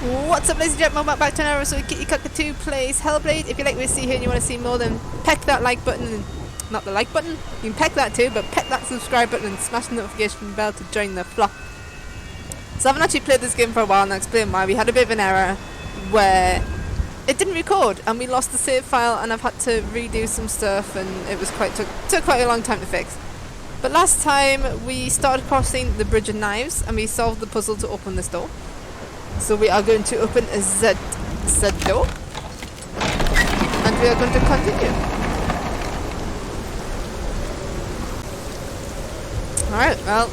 What's up, ladies and gentlemen? Welcome back to another episode of KittyTheCockatoo plays Hellblade. If you like what you see here and you want to see more, then peck that like button. Not the like button, you can peck that too, but peck that subscribe button and smash the notification bell to join the flock. So I haven't actually played this game for a while, and I'll explain why. We had a bit of an error where it didn't record and we lost the save file, and I've had to redo some stuff, and it was took quite a long time to fix. But last time we started crossing the Bridge of Knives and we solved the puzzle to open this door. So we are going to open that door and we are going to continue. Alright, well,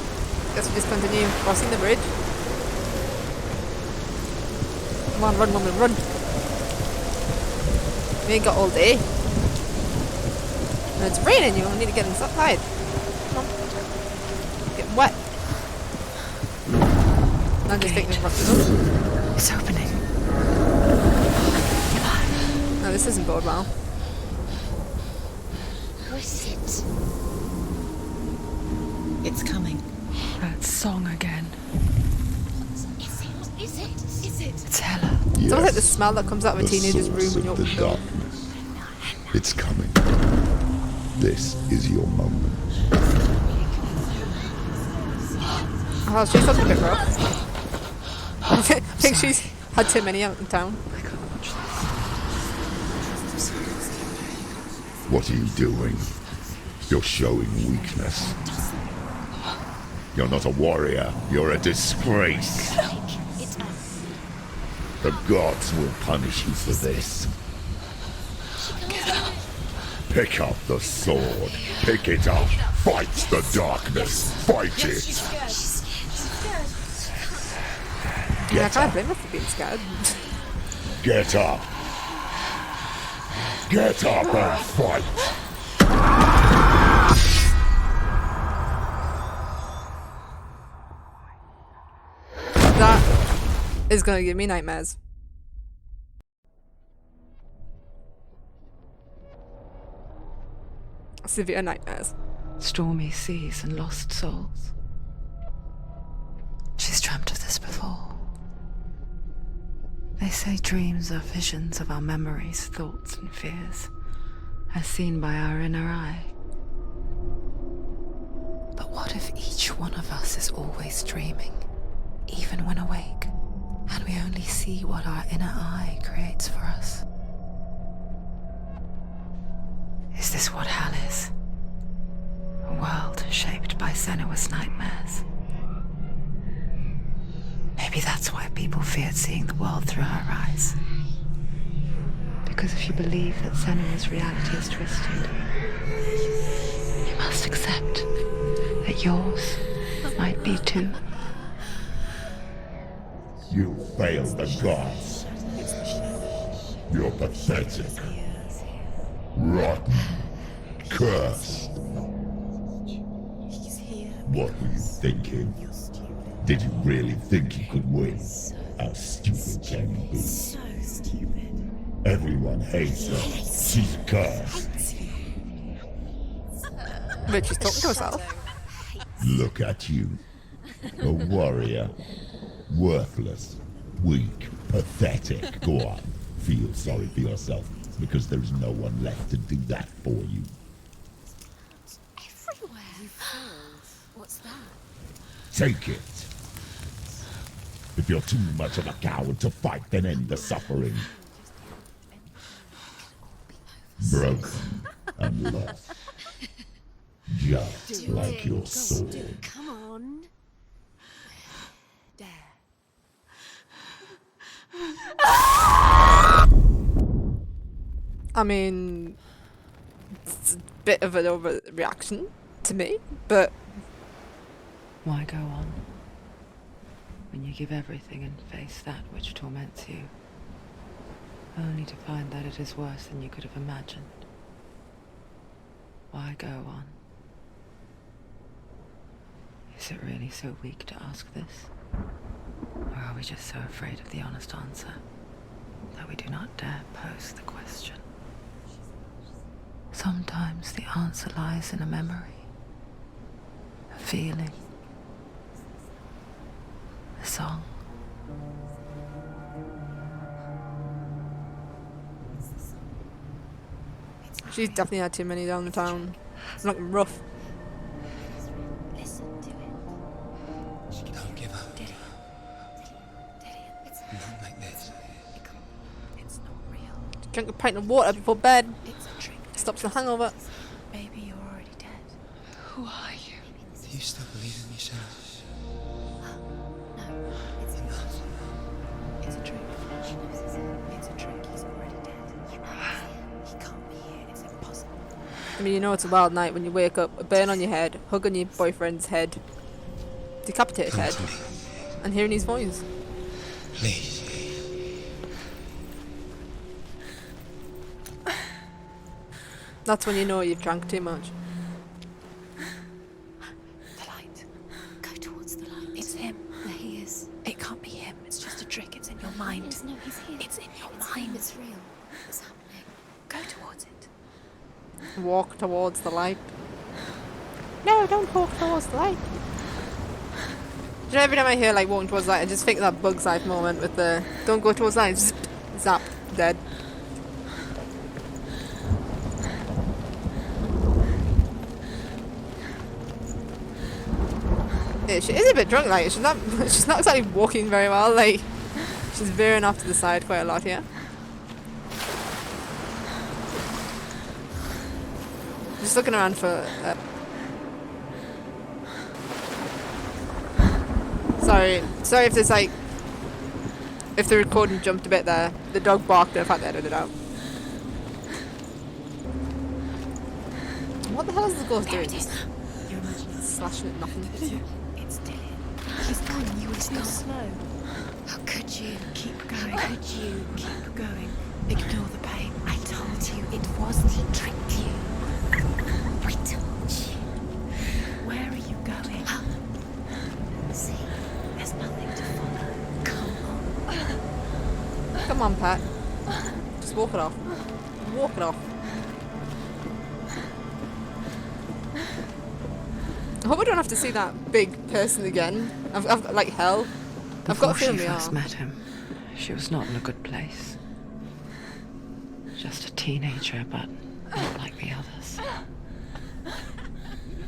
guess we just continue crossing the bridge. Come on, run, woman, run. We ain't got all day. And it's raining, you need to get inside. Come on. Getting wet. I'm just taking this It's opening. No, this isn't going well. Who is it? It's coming. That song again. Is it? It's Hela. Yes. It's almost like the smell that comes out of a teenager's room when you open the door. It's coming. This is your moment. Oh, she's looking a bit rough. I think she's had too many out in town. What are you doing? You're showing weakness. You're not a warrior. You're a disgrace. The gods will punish you for this. Pick up the sword. Pick it up. Fight the darkness. Fight it. Yeah, I can't blame her for being scared. Get up. Get up and fight. That is going to give me nightmares. Severe nightmares. Stormy seas and lost souls. She's dreamt of this before. They say dreams are visions of our memories, thoughts and fears, as seen by our inner eye. But what if each one of us is always dreaming, even when awake, and we only see what our inner eye creates for us? Is this what hell is? A world shaped by Senua's nightmares? Maybe that's why people feared seeing the world through her eyes. Because if you believe that Senua's reality is twisted, you must accept that yours might be too. You failed the gods. You're pathetic. Rotten. Cursed. What were you thinking? Did you really think you could win? How stupid can you be? So stupid. Everyone hates her. She's cursed. But she's talking to herself. Look at you. A warrior. Worthless. Weak. Pathetic. Go on. Feel sorry for yourself, because there is no one left to do that for you. Everywhere. You fooled. What's that? Take it. If you're too much of a coward to fight, then end the suffering. Broken and lost. Just like your sword. Come on. There. I mean, it's a bit of an overreaction to me, but Why go on when you give everything and face that which torments you, only to find that it is worse than you could have imagined? Why go on? Is it really so weak to ask this? Or are we just so afraid of the honest answer that we do not dare pose the question? Sometimes the answer lies in a memory, a feeling, a song. She's definitely had too many down the town. It's looking rough. Listen to it. Don't give up. Dillion. It's Not like this. it's not real. Drink a pint of water before bed. It's a trick. Stops the hangover. Maybe you're already dead. Who are you? Do you still believe in me, Senua? No, it's not. It's a trick. She knows it's a trick. He's already dead. He can't be here. It's impossible. I mean, you know it's a wild night when you wake up, a burn on your head, hug on your boyfriend's head, decapitated Come head, to me, and hearing his voice. please. That's when you know you've drank too much. The light. Go towards the light. It's him. There he is. It can't be him. It's just a trick. It's in your mind. No, he's here. It's in your mind. It's real. It's happening. Go towards it. Walk towards the light. No, don't walk towards the light. You know, every time I hear like walking towards the light, I just think of that Bug's Life moment with the don't go towards the light, zip, zap, dead. Yeah, she is a bit drunk, like she's not exactly walking very well, like she's veering off to the side quite a lot here. Just looking around for sorry if there's like if the recording jumped a bit there. The dog barked and I've had to edit it out. What the hell is the ghost doing? Just You're imagining. slashing at nothing. It's Dillion. He's gone. You were too slow. How could you? Keep going. How could you? Keep going. Ignore the pain. I told you it wasn't. He tricked you. I told you. Where are you going? See, there's nothing to follow. Come on. Come on, Pat. Just walk it off. Walk it off. I hope I don't have to see that big person again. I've got like hell. I've got a Before feeling she we first are. met him, she was not in a good place. Just a teenager, but not like the others.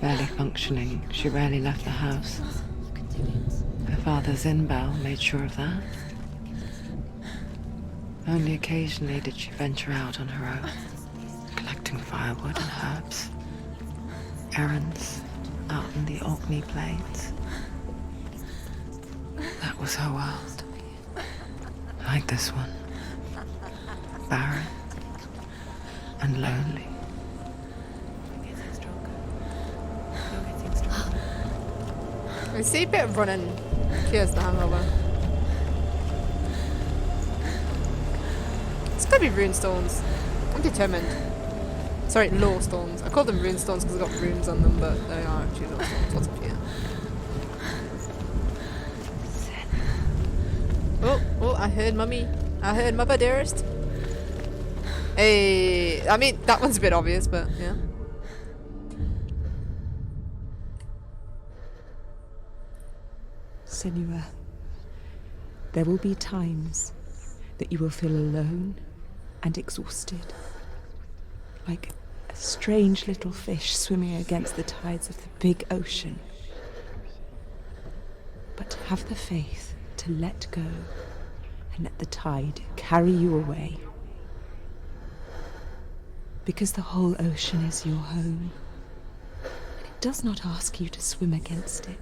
Barely functioning, she rarely left the house. Her father's in-bell made sure of that. Only occasionally did she venture out on her own, collecting firewood and herbs. Errands out in the Orkney Plains. That was her world. Like this one. Barren and lonely. You're getting stronger. You're getting stronger. I see a bit of running cures the hangover. It's gotta be rune stones. I'm determined. Sorry, low stones. I call them rune stones because they've got runes on them, but they are actually low stones. What's up here? Oh, I heard mummy. I heard mother dearest. Hey, I mean, that one's a bit obvious, but yeah. Senua, there will be times that you will feel alone and exhausted, like a strange little fish swimming against the tides of the big ocean. But have the faith to let go and let the tide carry you away. Because the whole ocean is your home, and it does not ask you to swim against it.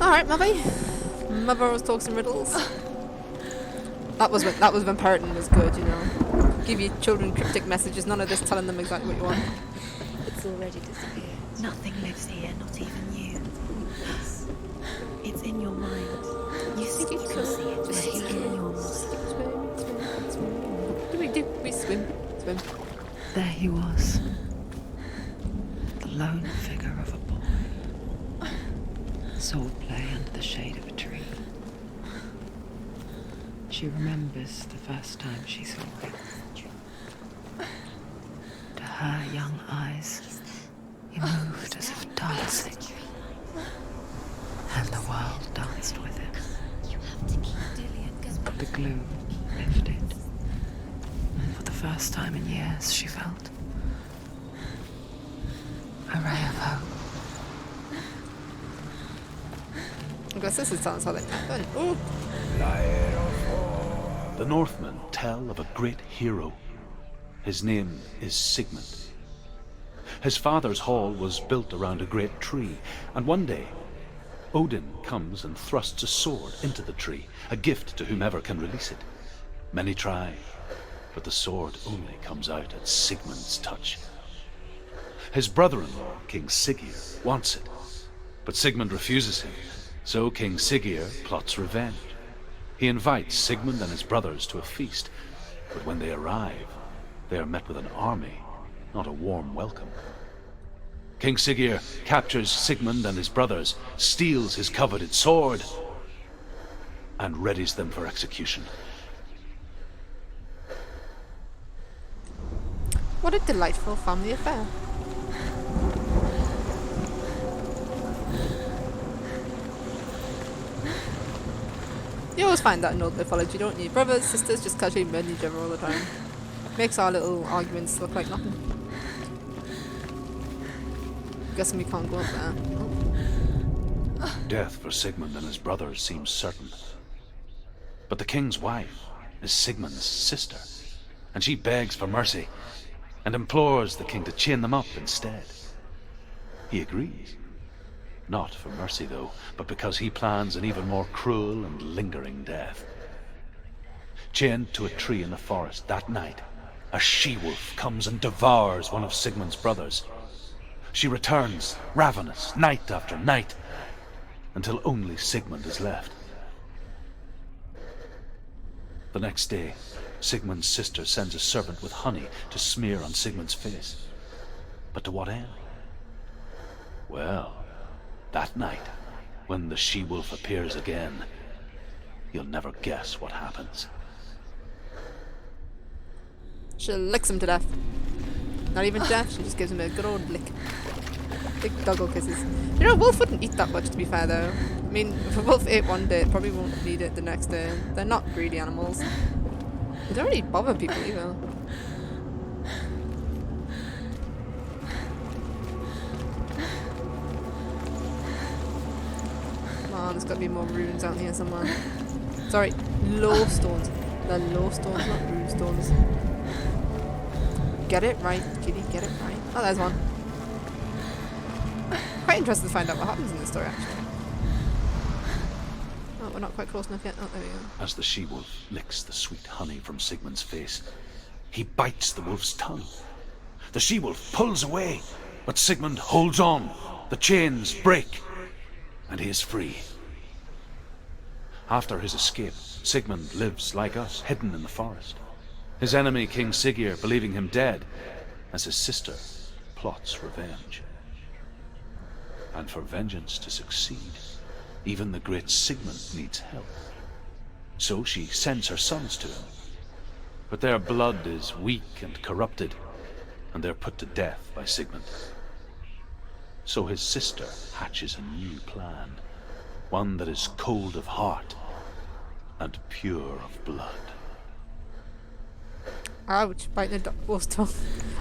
Alright, Mubby. Mother was talking riddles. That was when parroting was good, you know. Give your children cryptic messages, none of this telling them exactly what you want. It's already disappeared. Nothing lives here, not even you. It's in your mind. You think you can see it, but it's in your mind. What do we do? We swim. Swim. There he was. The lone figure of a boy. Sword play under the shade of a tree. She remembers the first time she saw him. To her young eyes, he moved as if dancing. And the world danced with him. You have to keep Dillion. gloom lifted. And for the first time in years, she felt a ray of hope. I guess this is telling us how they happen. Ooh. The Northmen tell of a great hero. His name is Sigmund. His father's hall was built around a great tree, and one day, Odin comes and thrusts a sword into the tree, a gift to whomever can release it. Many try, but the sword only comes out at Sigmund's touch. His brother-in-law, King Siggeir, wants it, but Sigmund refuses him, so King Siggeir plots revenge. He invites Sigmund and his brothers to a feast, but when they arrive, they are met with an army, not a warm welcome. King Siggeir captures Sigmund and his brothers, steals his coveted sword, and readies them for execution. What a delightful family affair. You always find that in old mythology, don't you? Brothers, sisters just casually murdering each other all the time. Makes our little arguments look like nothing. Guessing we can't go up there. Oh. Death for Sigmund and his brothers seems certain. But the king's wife is Sigmund's sister, and she begs for mercy and implores the king to chain them up instead. He agrees. Not for mercy, though, but because he plans an even more cruel and lingering death. Chained to a tree in the forest that night, a she-wolf comes and devours one of Sigmund's brothers. She returns, ravenous, night after night, until only Sigmund is left. The next day, Sigmund's sister sends a servant with honey to smear on Sigmund's face. But to what end? Well, that night, when the she-wolf appears again, you'll never guess what happens. She licks him to death. Not even death, she just gives him a good old lick. Big doggo kisses. You know, a wolf wouldn't eat that much, to be fair, though. I mean, if a wolf ate one day, it probably won't need it the next day. They're not greedy animals. They don't really bother people, either. Come on, there's got to be more runes out here somewhere. Sorry, low stones. They're low stones, not rune stones. Get it right, kitty, get it right. Oh, there's one. Quite interested to find out what happens in this story, actually. Oh, we're not quite close enough yet. Oh, there we go. As the she-wolf licks the sweet honey from Sigmund's face, he bites the wolf's tongue. The she-wolf pulls away, but Sigmund holds on. The chains break, and he is free. After his escape, Sigmund lives like us, hidden in the forest. His enemy, King Siggeir, believing him dead, as his sister plots revenge. And for vengeance to succeed, even the great Sigmund needs help. So she sends her sons to him. But their blood is weak and corrupted, and they're put to death by Sigmund. So his sister hatches a new plan, one that is cold of heart and pure of blood. Ouch, biting a wolf's tongue.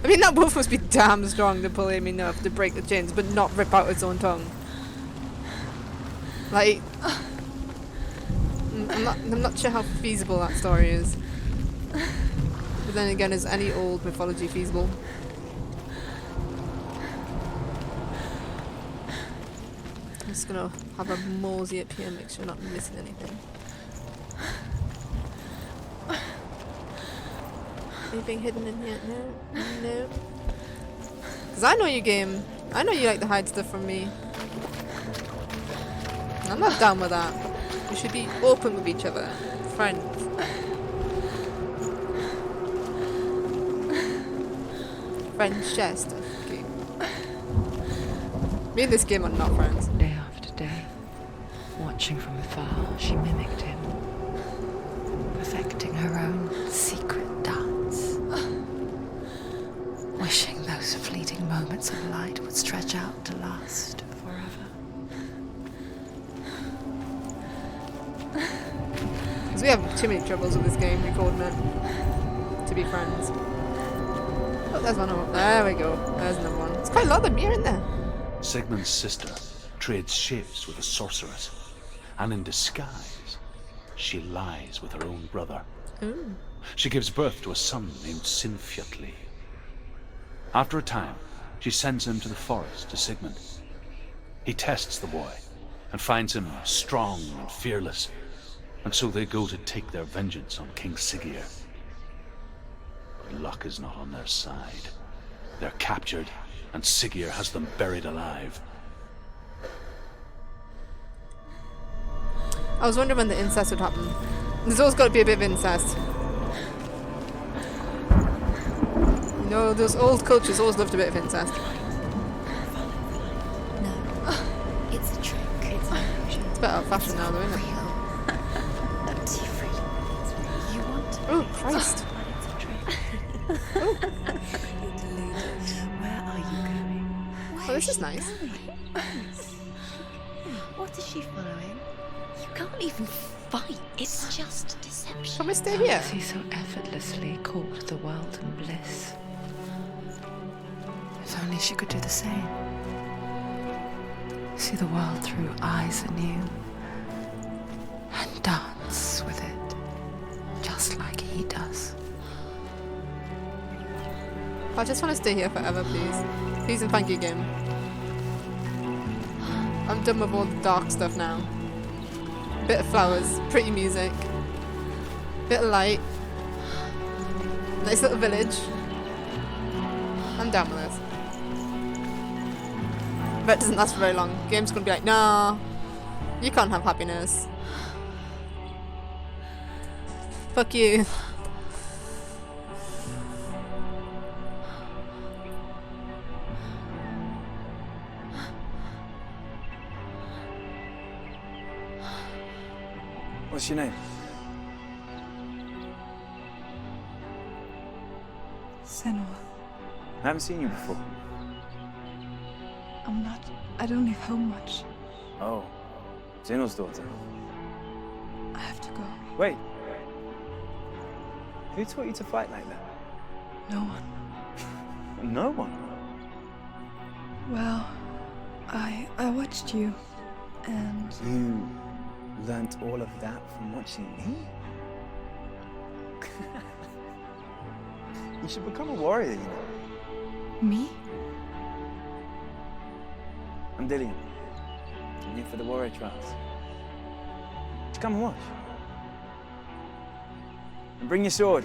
I mean, that wolf must be damn strong to pull him enough to break the chains, but not rip out its own tongue. Like, I'm not sure how feasible that story is. But then again, is any old mythology feasible? I'm just gonna have a mosey up here and make sure I'm not missing anything. Anything hidden in here? No? No? Because I know you, game. I know you like to hide stuff from me. I'm not down with that. We should be open with each other. Friends. Friends share stuff. Okay. Me and this game are not friends. Day after day, watching from afar, she mimicked him, perfecting her own secret dance, wishing those fleeting moments of light would stretch out to last forever. Because We have too many troubles with this game recording it to be friends. Oh, there's one more. There we go. There's another one. It's quite a lot of them here, isn't there? Sigmund's sister trades shapes with a sorceress, and in disguise, she lies with her own brother. Ooh. She gives birth to a son named Sinfjotli. After a time, she sends him to the forest to Sigmund. He tests the boy and finds him strong and fearless, and so they go to take their vengeance on King Siggeir. But luck is not on their side. They're captured, and Siggeir has them buried alive. I was wondering when the incest would happen. There's always got to be a bit of incest. You know, those old cultures always loved a bit of incest. No. It's a trick. It's an illusion. It's a bit out-of-fashion now, though, isn't it? It's real. You want to Oh, Christ. it's a trick. You're deluded. Where are you going? Oh, this is nice. What is she following? You can't even fight. It's just deception. Can we stay here? He so effortlessly caught the world in bliss. If only she could do the same. See the world through eyes anew and dance with it, just like he does. I just want to stay here forever, please. Please and thank you, game. I'm done with all the dark stuff now. Bit of flowers, pretty music, bit of light, nice little village. I'm down with this. But it doesn't last for very long. The game's gonna be like, nah, you can't have happiness. Fuck you. What's your name? Senua. I haven't seen you before. I don't leave home much. Oh, Zenua's daughter. I have to go. Wait. Who taught you to fight like that? No one. No one. Well, I watched you, and You learnt all of that from watching me? You should become a warrior, you know. me? I'm Dillion. I'm here for the warrior trials. Just come and watch. And bring your sword.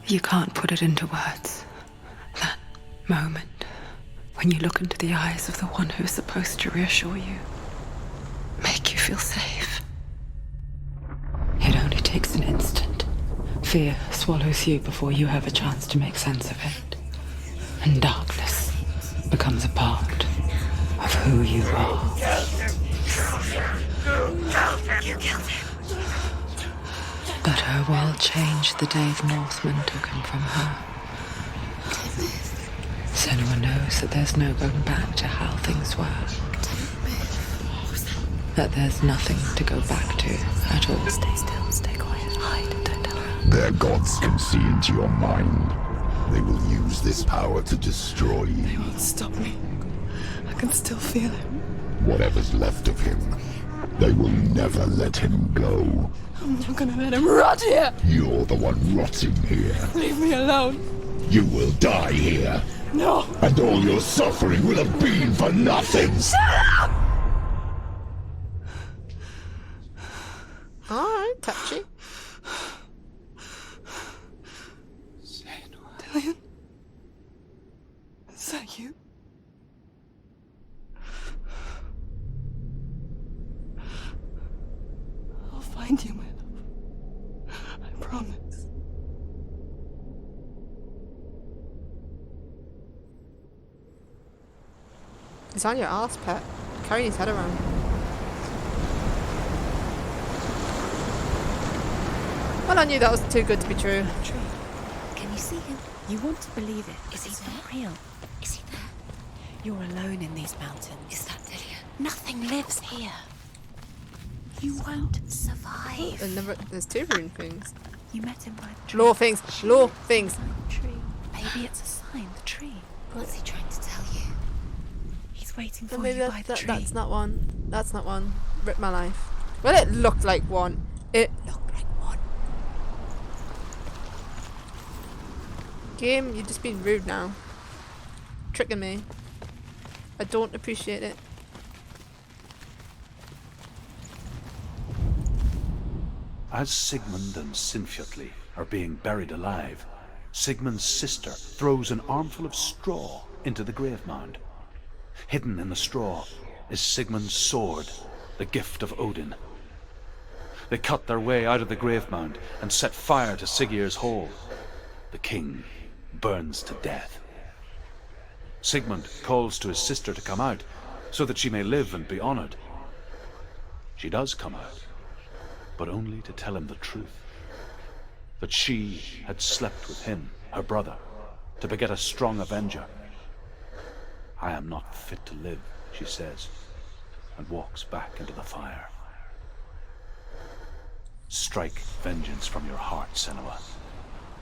You can't put it into words. That moment when you look into the eyes of the one who's supposed to reassure you, make you feel safe. It only takes an instant. Fear swallows you before you have a chance to make sense of it. And darkness becomes a part of who you are. You killed him. But her world changed the day the Northmen took him from her. Senua knows that there's no going back to how things were. That there's nothing to go back to at all. Stay still, stay quiet, hide, don't tell her. Their gods can see into your mind. They will use this power to destroy They you. won't stop me. I can still feel him. Whatever's left of him, they will never let him go. I'm not gonna let him rot here. You're the one rotting here. Leave me alone. You will die here. No. And all your suffering will have been for nothing. Alright, touchy. Dillion? Is that you? I'll find you, my love. I promise. He's on your arse, pet. Carrying his head around. Well, I knew that was too good to be true. True. Can you see him? You want to believe it. Is he not real? Is he there? You're alone in these mountains. Is that Dillion? Nothing lives here. You won't survive. There's 2 rune things. You met him by the tree. Law things. Law things. The tree. Maybe it's a sign. The tree. What's he trying to tell you? He's waiting for Maybe you by the tree. that's not one. That's not one. Rip my life. Well, it looked like one. It looked like one. Game, you're just being rude now. Tricking me. I don't appreciate it. As Sigmund and Sinfjotli are being buried alive, Sigmund's sister throws an armful of straw into the grave mound. Hidden in the straw is Sigmund's sword, the gift of Odin. They cut their way out of the grave mound and set fire to Siggeir's hall. The king burns to death. Sigmund calls to his sister to come out so that she may live and be honored. She does come out, but only to tell him the truth. That she had slept with him, her brother, to beget a strong avenger. I am not fit to live, she says, and walks back into the fire. Strike vengeance from your heart, Senua,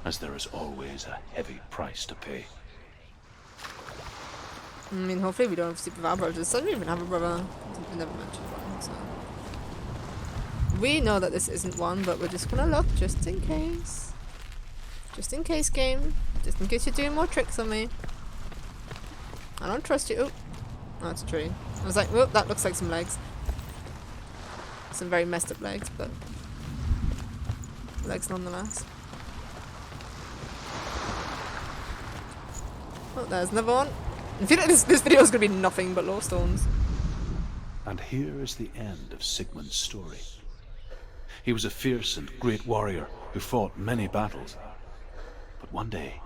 as there is always a heavy price to pay. I mean, hopefully we don't have to sleep with our brothers. I don't even have a brother. We never mentioned one, so. We know that this isn't one, but we're just gonna look just in case. Just in case, game. Just in case you're doing more tricks on me. I don't trust you. Oh, that's a tree. I was like, whoop, that looks like some legs. Some very messed up legs, but legs nonetheless. Oh, there's another one. I feel like this video is going to be nothing but low stones. And here is the end of Sigmund's story. He was a fierce and great warrior who fought many battles. But one day,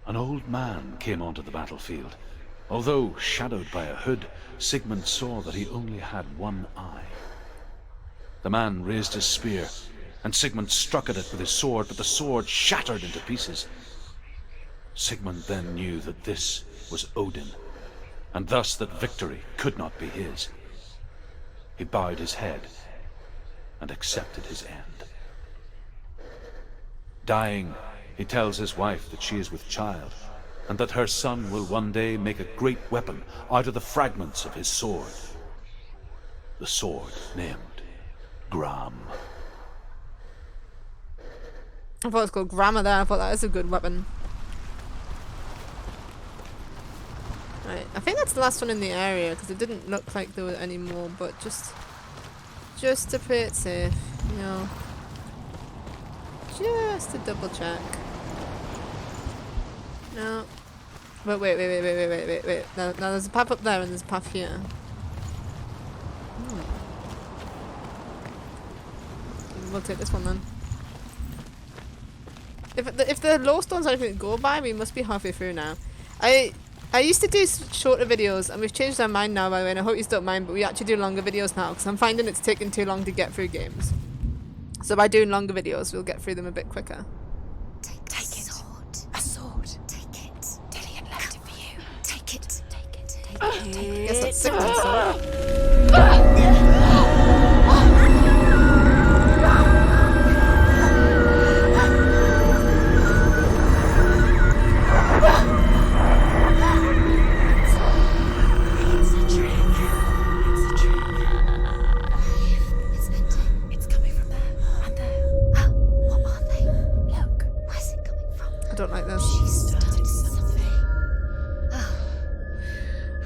an old man came onto the battlefield. Although shadowed by a hood, Sigmund saw that he only had one eye. The man raised his spear, and Sigmund struck at it with his sword, but the sword shattered into pieces. Sigmund then knew that this was Odin, and thus that victory could not be his. He bowed his head and accepted his end. Dying, he tells his wife that she is with child, and that her son will one day make a great weapon out of the fragments of his sword. The sword named Gram. I thought it was called Grammar there. I thought that is a good weapon. Right, I think that's the last one in the area because it didn't look like there were any more, but just to play it safe, you know. Just to double check. No. But wait. Now there's a path up there and there's a path here. We'll take this one then. If the low stones are anything to go by, we must be halfway through now. I used to do shorter videos, and we've changed our mind now, by the way, and I hope you don't mind, but we actually do longer videos now, because I'm finding it's taking too long to get through games. So by doing longer videos, we'll get through them a bit quicker. Take it. A sword. Take it. Dillion left it for you. Take it. Take it. Take it. I guess that's Sigmund's sword. I don't like this. She started something.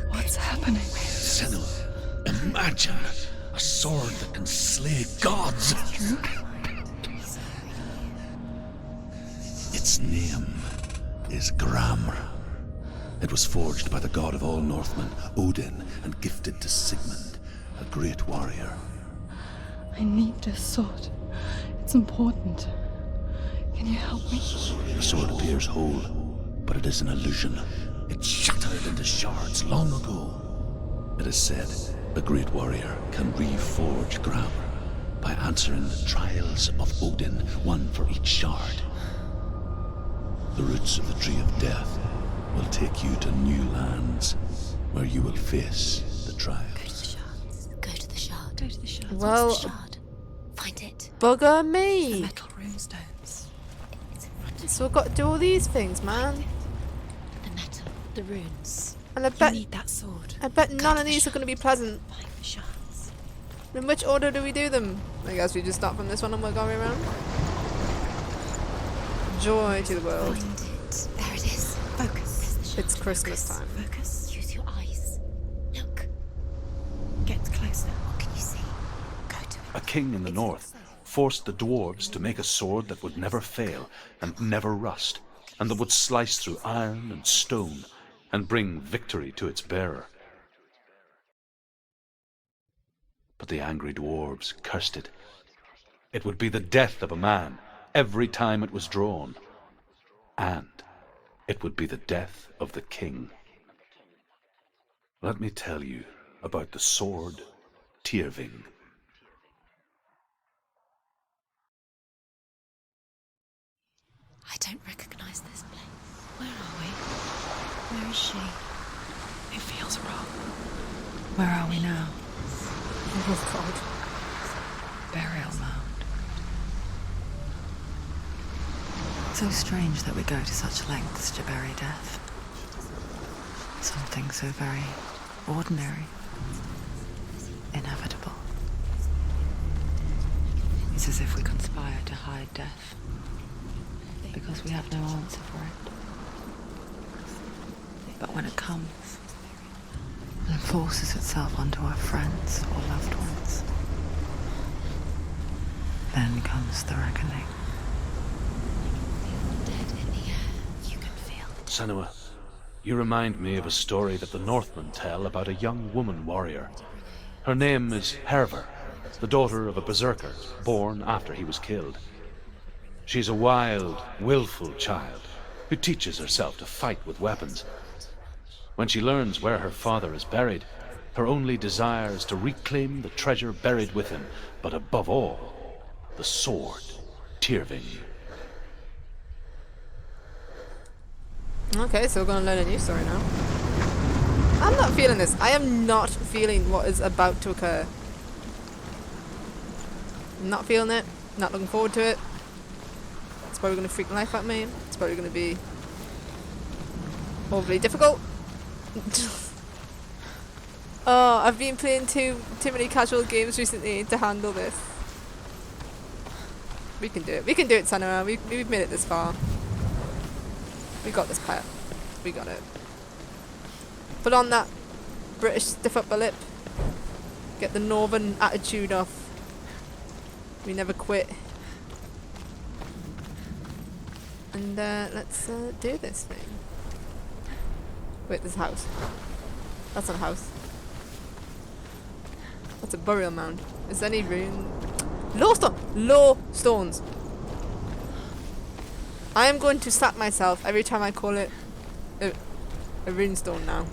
What's happening? Senua, imagine a sword that can slay gods. Its name is Gram. It was forged by the god of all Northmen, Odin, and gifted to Sigmund, a great warrior. I need this sword. It's important. Can you help me? The sword appears whole, but it is an illusion. It shattered into shards long ago. It is said a great warrior can reforge Gram by answering the trials of Odin, one for each shard. The roots of the Tree of Death will take you to new lands where you will face the trials. Go to the shard. Go to the shard. Well, Bugger The me! metal runestones. So we've got to do all these things, man. The metal, the runes. And I You bet, need that sword. I bet Go none to of the these are going to be pleasant. Find the shards. In which order do we do them? I guess we just start from this one and work our way around. Joy to the world. Find it. There it is. Focus. It's Christmas time. Focus. Use your eyes. Look. Get closer. What can you see? Go to it. A king in the north forced the dwarves to make a sword that would never fail and never rust, and that would slice through iron and stone and bring victory to its bearer. But the angry dwarves cursed it. It would be the death of a man every time it was drawn, and it would be the death of the king. Let me tell you about the sword Tyrving. I don't recognize this place. Where are we? Where is she? It feels wrong. Where are we now? Oh god. Burial mound. So strange that we go to such lengths to bury death. Something so very ordinary, inevitable. It's as if we conspire to hide death, because we have no answer for it. But when it comes and forces itself onto our friends or loved ones, then comes the reckoning. Senua, you remind me of a story that the Northmen tell about a young woman warrior. Her name is Herver, the daughter of a berserker born after he was killed. She's a wild, willful child who teaches herself to fight with weapons. When she learns where her father is buried, her only desire is to reclaim the treasure buried with him, but above all, the sword Tyrving. Okay, so we're going to learn a new story now. I'm not feeling this. I am not feeling what is about to occur. I'm not feeling it. Not looking forward to it. It's probably going to freak the life out of me. It's probably going to be overly difficult. Oh, I've been playing too many casual games recently to handle this. We can do it. We can do it, Senua. We've made it this far. We got this, pet. We got it. Put on that British stiff upper lip. Get the northern attitude off. We never quit. And let's do this thing. Wait, there's a house. That's not a house. That's a burial mound. Is there any rune? Low stone! Low stones! I am going to slap myself every time I call it a runestone now.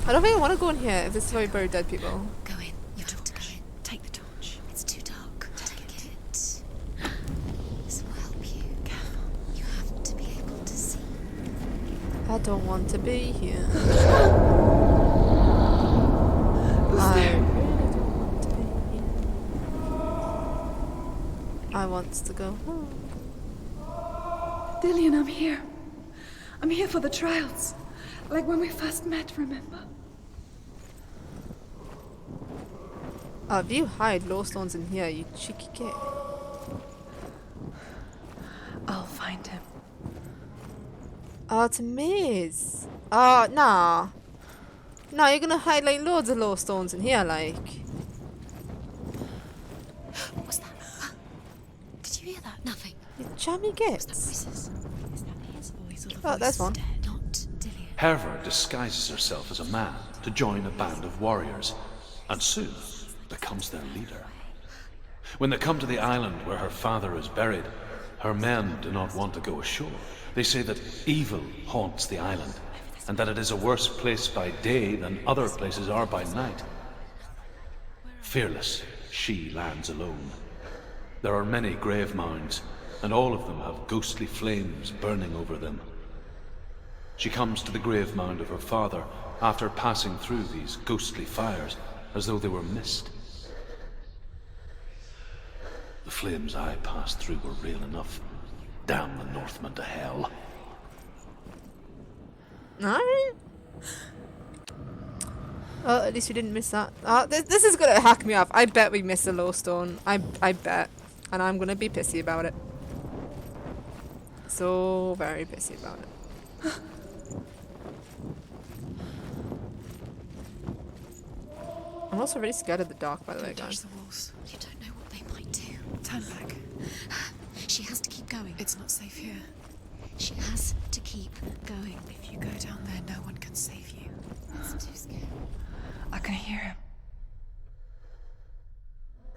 I don't think I want to go in here if this is where we bury dead people. Go in. You have to go in. Take the torch. It's too dark. Take it. This will help you. Careful. You have to be able to see. I don't want to be here. I really don't want to be here. I want to go home. Dillion, I'm here. I'm here for the trials. Like when we first met, remember? Oh, if you hide low stones in here, you cheeky git. I'll find him. Oh, it's a maze. Oh, nah. No, you're gonna hide like loads of low stones in here, like. What was that? Did you hear that? Nothing. You jammy gits. Voices. Is that his voice or the Oh, there's one. dead? Not Dillion. Herver disguises herself as a man to join a band of warriors, and soon becomes their leader. When they come to the island where her father is buried, her men do not want to go ashore. They say that evil haunts the island, and that it is a worse place by day than other places are by night. Fearless, she lands alone. There are many grave mounds, and all of them have ghostly flames burning over them. She comes to the grave mound of her father after passing through these ghostly fires as though they were mist. The flames I passed through were real enough. Damn the Northmen to hell. Alright. Well, at least we didn't miss that. This is gonna hack me off. I bet we missed a lowstone. I bet. And I'm gonna be pissy about it. So very pissy about it. I'm also really scared of the dark, by the way, Don't touch guys. the walls. You don't know what they might do. Turn back. She has to keep going. It's not safe here. She has to keep going. If you go down there, no one can save you. That's too scary. I can hear him.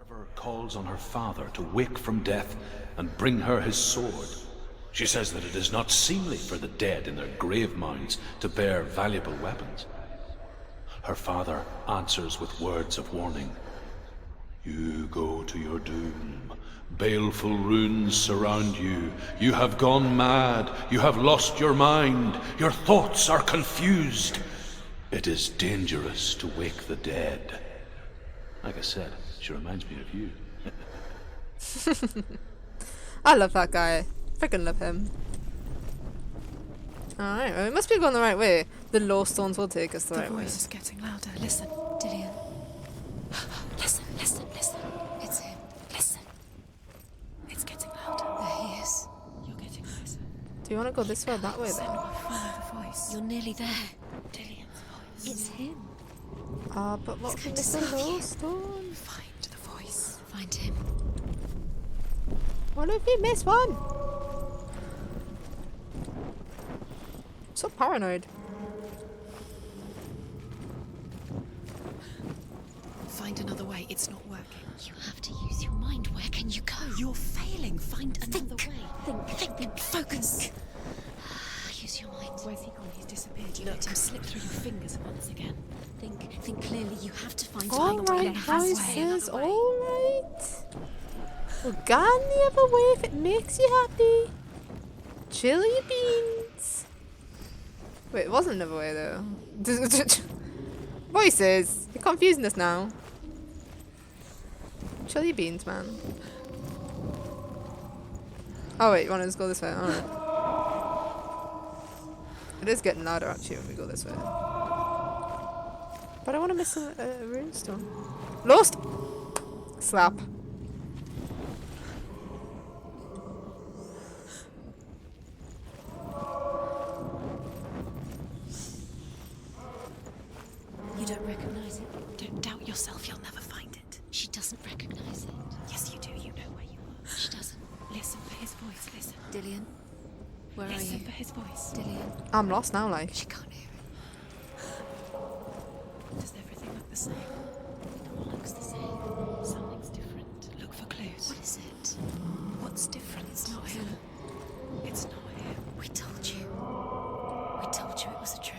River calls on her father to wake from death and bring her his sword. She says that it is not seemly for the dead in their grave mounds to bear valuable weapons. Her father answers with words of warning. You go to your doom. Baleful runes surround you. You have gone mad. You have lost your mind. Your thoughts are confused. It is dangerous to wake the dead. Like I said, she reminds me of you. I love that guy. Freaking love him. Alright, well, we must be going the right way. The lowstones will take us the The right way. voice is getting louder. Listen. Dillion. Listen, listen, listen. It's him. Listen. It's getting louder. There he is. You're getting closer. Do you want to go this way or that way then? Senua, follow the voice. You're nearly there. Dillion's voice. It's him. But what if we going miss to the save you. lowstone? Find the voice. Find him. What if we miss one? So paranoid. Find another way. It's not working. You have to use your mind. Where can you go? You're failing. Find another Think. way. Think. Focus. Use your mind. Where's he gone? He's disappeared. You let him slip through your fingers once again. Think clearly. You have to find Alright, Dillion. voices, alright. We'll go on the other way if it makes you happy. Chili beans. Wait, it wasn't another way though. Voices, you're confusing us now. Chili beans, man. Oh wait, you want us to go this way? Alright. It is getting louder actually when we go this way. But I want to miss a runestone. Lost! Slap. You don't recognize it. Don't doubt yourself. You'll never find it. She doesn't recognize it. Yes, you do. You know where you are. She doesn't. Listen for his voice. Listen. Dillion, where are Listen you? for his voice. Dillion, I'm lost now, like. she can't hear it. Does everything look the same? It all looks the same. Something's different. Look for clues. What is it? What's different? It's not him. It's not him. We told you. We told you it was a trick.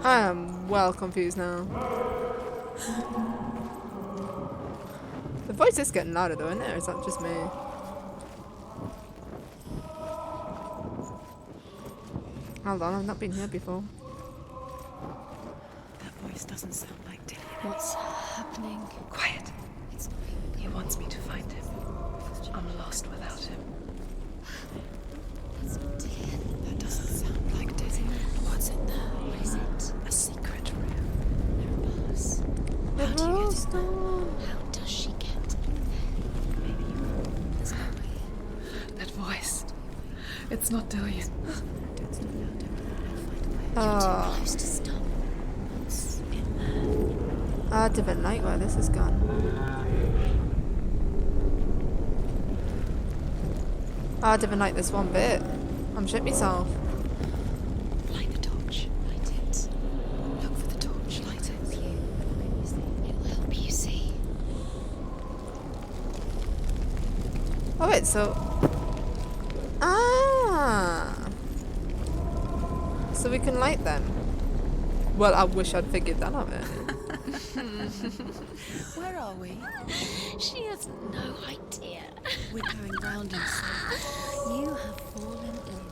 I am well confused now. The voice is getting louder though, isn't it? Or is that just me? Hold on, I've not been here before. That voice doesn't sound like Dillion. What's happening? Quiet. It's not him. He wants me to find him. I'm lost without him. It's not Dillion. That doesn't sound like Dillion. What's in there? What is it? A secret room. There are bars. The How do you get in lowstone. How does she get there? Maybe you. There's no way. That voice. It's not Dillion. Oh, Close to stop. What's in there? I didn't like where this has gone. I didn't like this one bit. I'm shit myself. Light the torch. Light it. Look for the torch. Light it. It will help you see. Oh wait, so... Ah! So we can light them. Well, I wish I'd figured that out. Where are we? She has no idea. We're going round in circles. You have fallen in.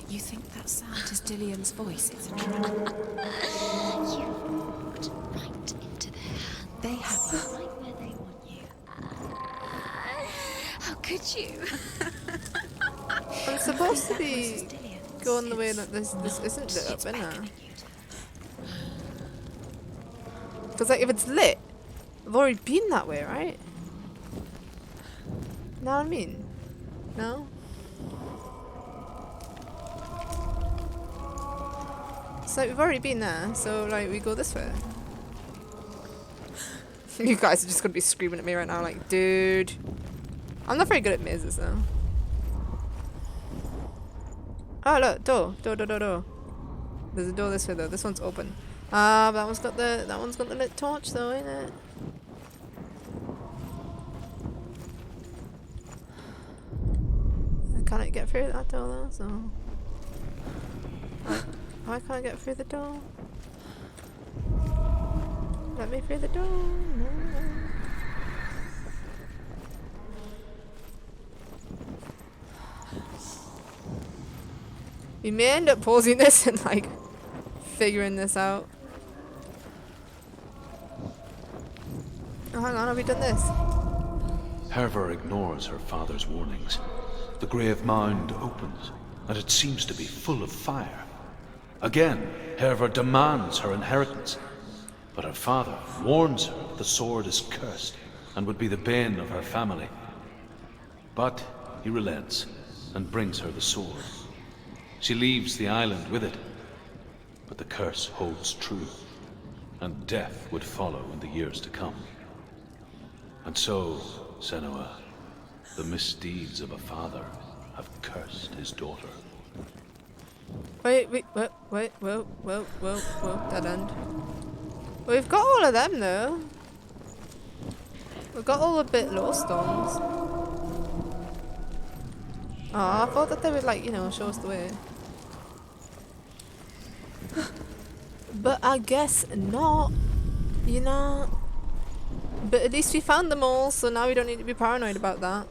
You think that sound is Dillion's voice? It's a trap. You walked right into their hands. They have you. Right where they want you. How could you? I'm supposed to be going the way that this isn't lit up, isn't it? Because like if it's lit, I've already been that way, right? Know what I mean? No? It's like we've already been there, so like we go this way. You guys are just gonna be screaming at me right now like, dude. I'm not very good at mazes though. Oh look, door. There's a door this way though. This one's open. Ah, but that one's got the lit torch though, ain't it? I can't get through that door though, so why can't I get through the door? Let me through the door. No. We may end up pausing this and like figuring this out. Oh, hang on, have we done this? Herva ignores her father's warnings. The grave mound opens, and it seems to be full of fire. Again, Herva demands her inheritance, but her father warns her that the sword is cursed and would be the bane of her family. But he relents and brings her the sword. She leaves the island with it, but the curse holds true, and death would follow in the years to come. And so, Senua, the misdeeds of a father have cursed his daughter. Wait, whoa, dead end. We've got all of them though. We've got all the bit low stones. Oh, I thought that they would like, you know, show us the way. But I guess not, you know. But at least we found them all, so now we don't need to be paranoid about that.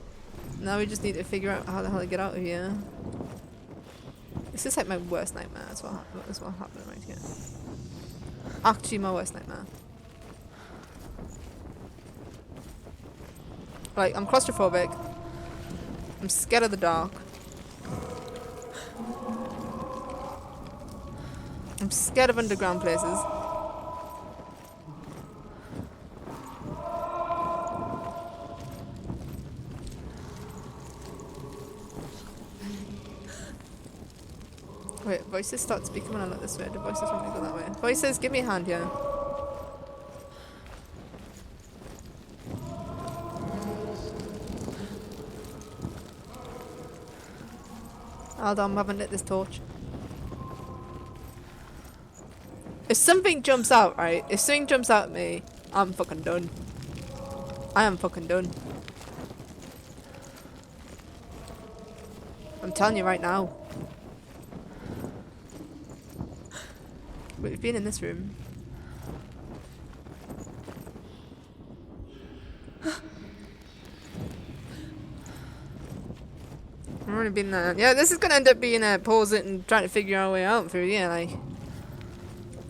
Now we just need to figure out how the hell to get out of here. This is like my worst nightmare as well. That's what happened right here. Actually, my worst nightmare. Like, I'm claustrophobic. I'm scared of the dark. I'm scared of underground places. Wait, voices start speaking when I look this way. The voices want me to go that way. Voices, give me a hand, yeah. Hold on, I haven't lit this torch. If something jumps out, right? If something jumps out at me, I'm fucking done. I am fucking done. I'm telling you right now. We've been in this room. I've already been there. Yeah, this is gonna end up being a pause it and trying to figure our way out through, yeah, like.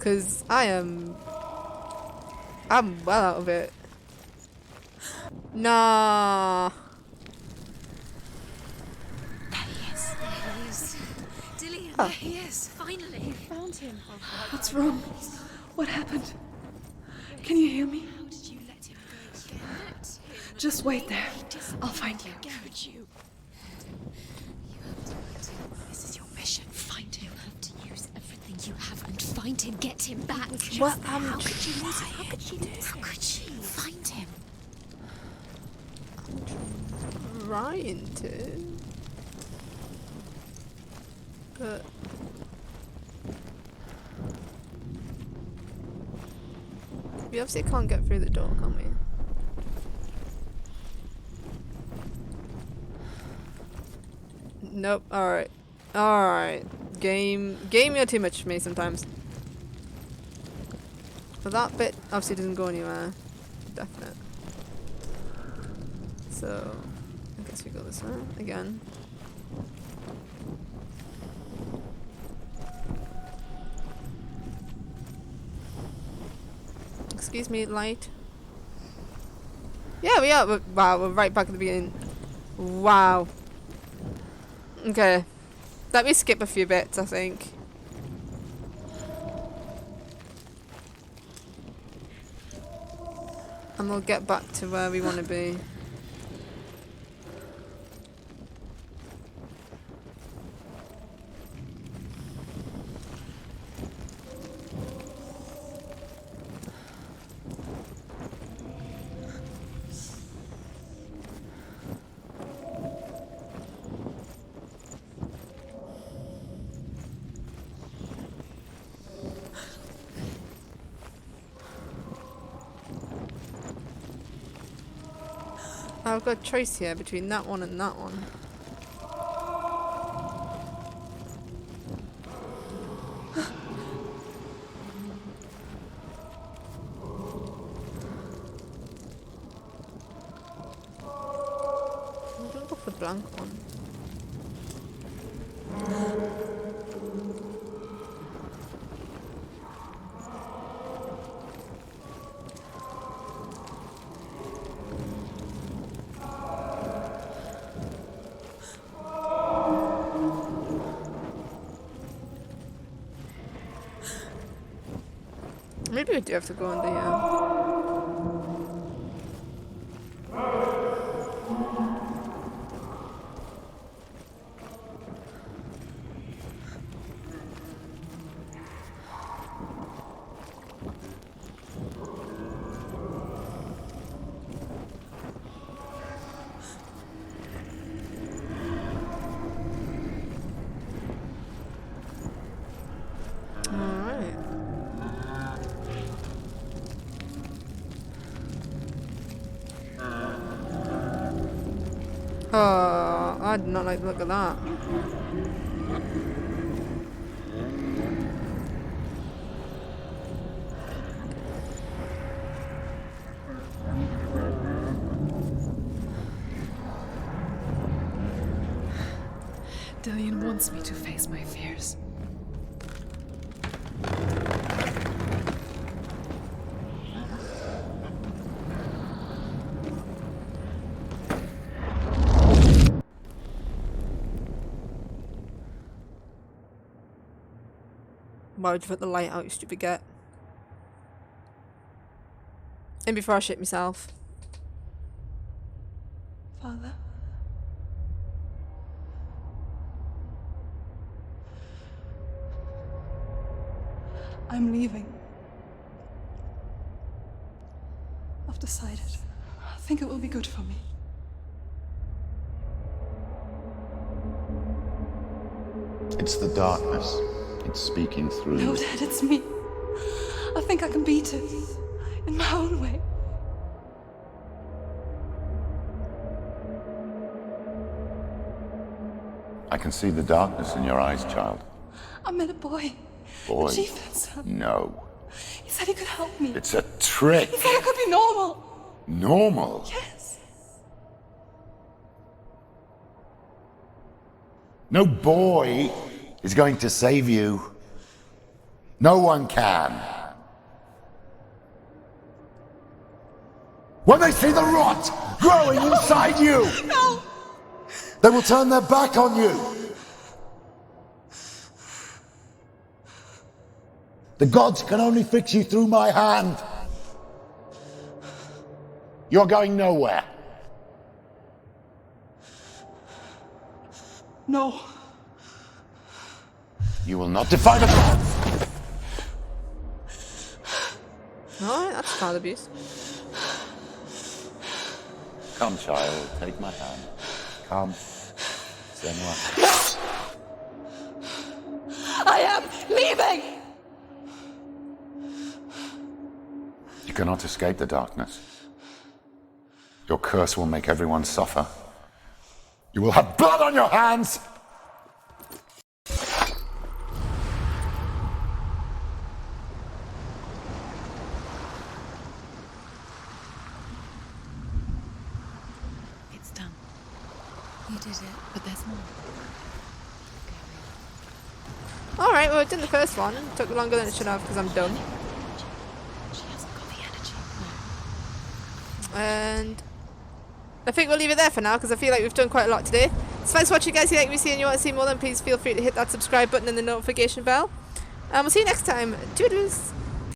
Cause I'm well out of it. Nah. There he is. Dillion, Oh. there he is. Finally. Found him. What's wrong? What happened? Can you hear me? How did you let him go? Just wait there. I'll find you. Could you? You have to let him. This is your mission. Find him. You have to use everything you have and find him. Get him back. What? How could you lose him? How could you do this? How could you? Find him. Trying to. But we obviously can't get through the door, can we? Nope. Alright. Alright. Game, you're too much for me sometimes. But that bit obviously doesn't go anywhere. Definite. So, I guess we go this way again. Excuse me, light. Yeah, we are. Wow, we're right back at the beginning. Wow. Okay. Let me skip a few bits, I think. And we'll get back to where we want to be. I've got a choice here between that one and that one. I'm gonna go for the blank one. Maybe we do have to go under here. Oh, I did not like the look of that. Dillion wants me to face my fears. Why would you put the light out, you stupid get? And before I shit myself. Father? I'm leaving. I've decided. I think it will be good for me. It's the darkness. It's speaking through No, you. Dad, it's me. I think I can beat it. In my own way. I can see the darkness in your eyes, child. I met a boy. Boy. The chieftain's son. No. He said he could help me. It's a trick. He said I could be normal. Normal? Yes. No boy is going to save you. No one can. When they see the rot growing inside you, No! they will turn their back on you. The gods can only fix you through my hand. You're going nowhere. No. You will not defy the gods. Alright, that's child abuse. Come, child, take my hand. Come. Senua. I am leaving! You cannot escape the darkness. Your curse will make everyone suffer. You will have blood on your hands! It's done. You did it, but there's more. Alright, well, I did the first one. Took longer than it should have because I'm dumb. She hasn't got the energy. And I think we'll leave it there for now because I feel like we've done quite a lot today. So thanks for watching, guys. If you like what you see and you want to see more, then please feel free to hit that subscribe button and the notification bell. And we'll see you next time. Toodles!